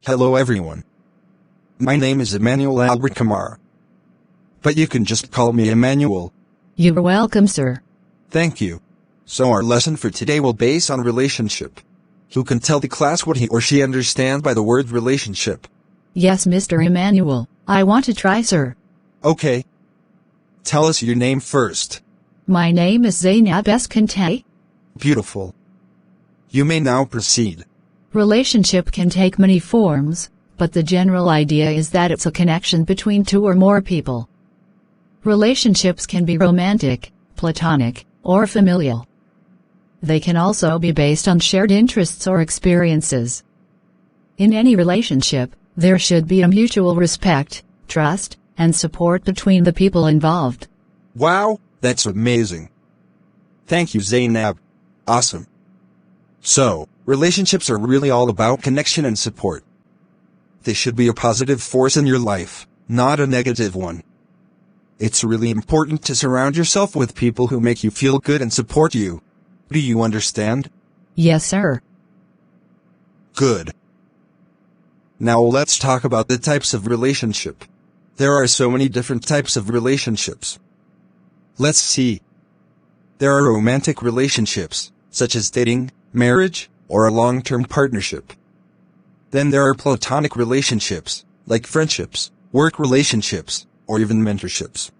Hello everyone. My name is Emmanuel Albert Kamara. But you can just call me Emmanuel. You're welcome, sir. Thank you. So our lesson for today will base on relationship. Who can tell the class what he or she understands by the word relationship? Yes, Mr. Emmanuel, I want to try, sir. Okay. Tell us your name first. My name is Zainab Eskante. Beautiful. You may now proceed. Relationship can take many forms, but the general idea is that it's a connection between two or more people. Relationships can be romantic, platonic, or familial. They can also be based on shared interests or experiences. In any relationship, there should be a mutual respect, trust, and support between the people involved. Wow, that's amazing. Thank you, Zainab. Awesome. So, relationships are really all about connection and support. They should be a positive force in your life, not a negative one. It's really important to surround yourself with people who make you feel good and support you. Do you understand? Yes, sir. Good. Now let's talk about the types of relationship. There are so many different types of relationships. Let's see. There are romantic relationships, such as dating, marriage, or a long-term partnership. Then there are platonic relationships, like friendships, work relationships, or even mentorships.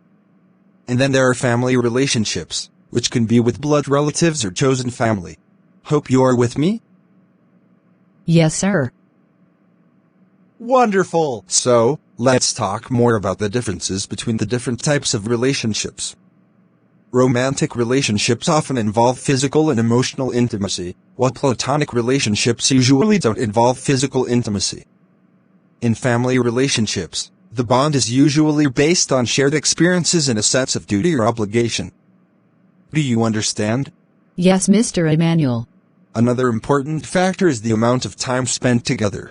And then there are family relationships, which can be with blood relatives or chosen family. Hope you are with me? Yes, sir. Wonderful! So, let's talk more about the differences between the different types of relationships. Romantic relationships often involve physical and emotional intimacy, while platonic relationships usually don't involve physical intimacy. In family relationships, the bond is usually based on shared experiences and a sense of duty or obligation. Do you understand? Yes, Mr. Emmanuel. Another important factor is the amount of time spent together.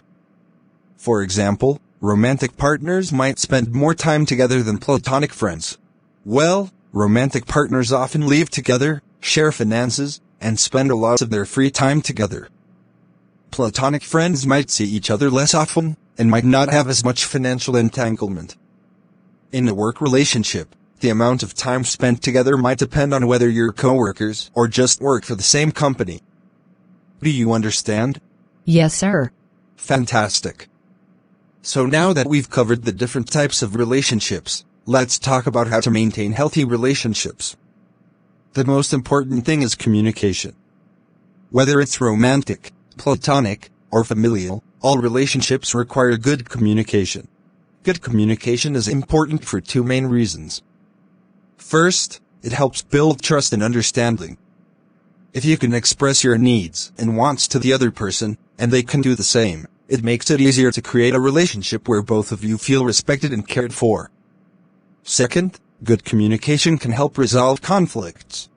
For example, romantic partners might spend more time together than platonic friends. Well, romantic partners often live together, share finances, and spend a lot of their free time together. Platonic friends might see each other less often, and might not have as much financial entanglement. In a work relationship, the amount of time spent together might depend on whether you're co-workers or just work for the same company. Do you understand? Yes, sir. Fantastic. So now that we've covered the different types of relationships, let's talk about how to maintain healthy relationships. The most important thing is communication. Whether it's romantic, platonic, or familial, all relationships require good communication. Good communication is important for two main reasons. First, it helps build trust and understanding. If you can express your needs and wants to the other person, and they can do the same, it makes it easier to create a relationship where both of you feel respected and cared for. Second, good communication can help resolve conflicts.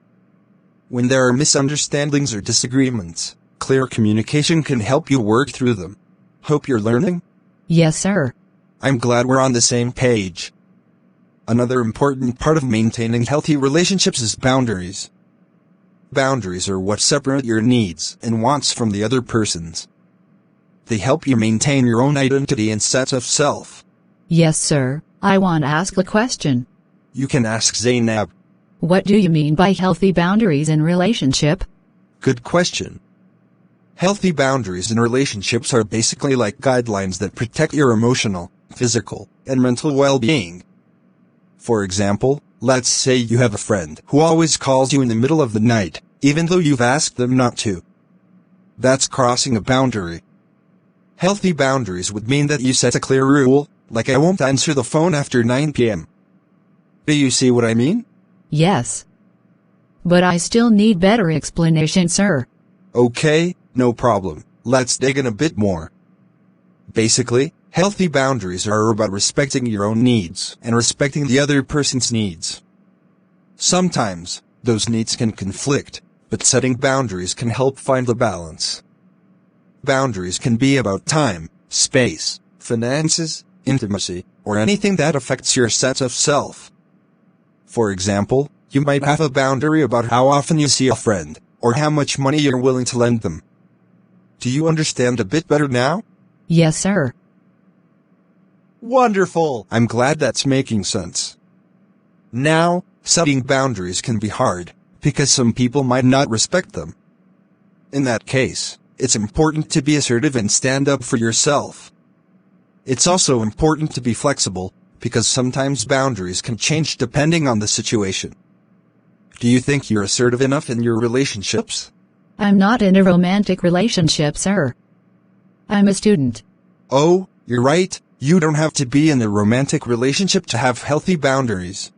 When there are misunderstandings or disagreements, clear communication can help you work through them. Hope you're learning? Yes, sir. I'm glad we're on the same page. Another important part of maintaining healthy relationships is boundaries. Boundaries are what separate your needs and wants from the other person's. They help you maintain your own identity and sense of self. Yes, sir. I want to ask a question. You can ask Zainab. What do you mean by healthy boundaries in relationship? Good question. Healthy boundaries in relationships are basically like guidelines that protect your emotional, physical, and mental well-being. For example, let's say you have a friend who always calls you in the middle of the night, even though you've asked them not to. That's crossing a boundary. Healthy boundaries would mean that you set a clear rule, like I won't answer the phone after 9 p.m. Do you see what I mean? Yes. But I still need better explanation, sir. Okay, no problem. Let's dig in a bit more. Basically, healthy boundaries are about respecting your own needs and respecting the other person's needs. Sometimes, those needs can conflict, but setting boundaries can help find the balance. Boundaries can be about time, space, finances, intimacy, or anything that affects your sense of self. For example, you might have a boundary about how often you see a friend, or how much money you're willing to lend them. Do you understand a bit better now? Yes, sir. Wonderful! I'm glad that's making sense. Now, setting boundaries can be hard, because some people might not respect them. In that case, it's important to be assertive and stand up for yourself. It's also important to be flexible, because sometimes boundaries can change depending on the situation. Do you think you're assertive enough in your relationships? I'm not in a romantic relationship, sir. I'm a student. Oh, you're right. You don't have to be in a romantic relationship to have healthy boundaries.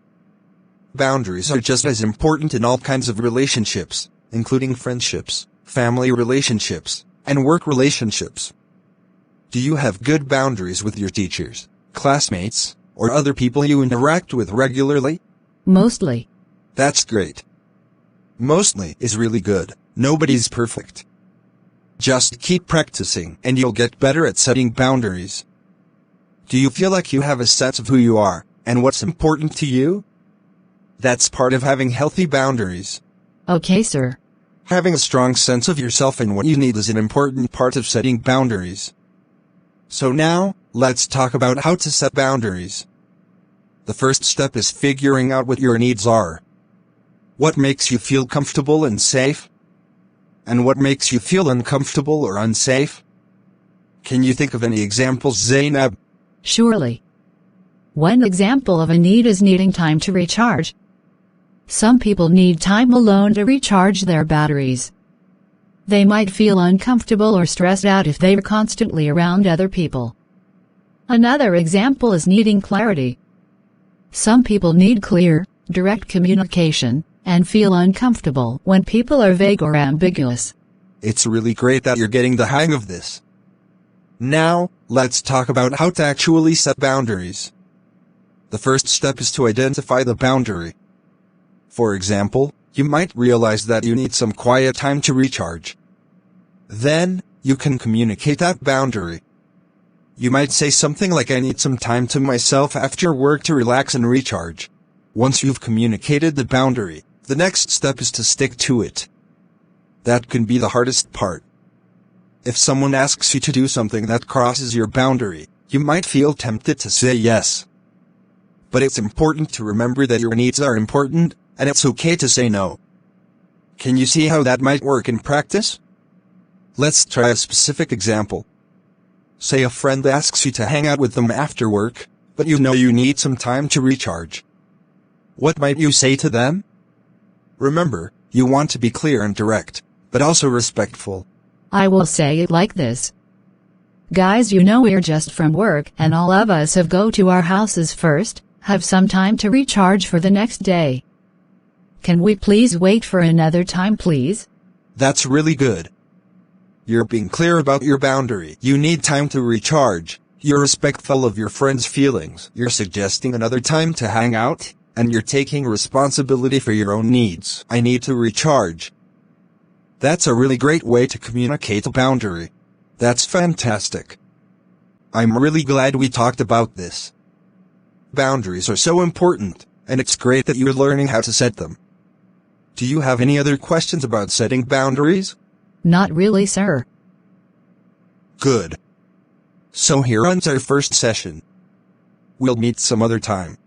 Boundaries are just as important in all kinds of relationships, including friendships, family relationships, and work relationships. Do you have good boundaries with your teachers, classmates, or other people you interact with regularly? Mostly. That's great. Mostly is really good. Nobody's perfect. Just keep practicing and you'll get better at setting boundaries. Do you feel like you have a sense of who you are and what's important to you? That's part of having healthy boundaries. Okay, sir. Having a strong sense of yourself and what you need is an important part of setting boundaries. So now, let's talk about how to set boundaries. The first step is figuring out what your needs are. What makes you feel comfortable and safe? And what makes you feel uncomfortable or unsafe? Can you think of any examples, Zainab? Surely. One example of a need is needing time to recharge. Some people need time alone to recharge their batteries. They might feel uncomfortable or stressed out if they are constantly around other people. Another example is needing clarity. Some people need clear, direct communication, and feel uncomfortable when people are vague or ambiguous. It's really great that you're getting the hang of this. Now, let's talk about how to actually set boundaries. The first step is to identify the boundary. For example, you might realize that you need some quiet time to recharge. Then, you can communicate that boundary. You might say something like, I need some time to myself after work to relax and recharge. Once you've communicated the boundary, the next step is to stick to it. That can be the hardest part. If someone asks you to do something that crosses your boundary, you might feel tempted to say yes. But it's important to remember that your needs are important, and it's okay to say no. Can you see how that might work in practice? Let's try a specific example. Say a friend asks you to hang out with them after work, but you know you need some time to recharge. What might you say to them? Remember, you want to be clear and direct, but also respectful. I will say it like this. Guys, you know we're just from work and all of us have go to our houses first, have some time to recharge for the next day. Can we please wait for another time, please? That's really good. You're being clear about your boundary. You need time to recharge. You're respectful of your friend's feelings. You're suggesting another time to hang out, and you're taking responsibility for your own needs. I need to recharge. That's a really great way to communicate a boundary. That's fantastic. I'm really glad we talked about this. Boundaries are so important, and it's great that you're learning how to set them. Do you have any other questions about setting boundaries? Not really, sir. Good. So here ends our first session. We'll meet some other time.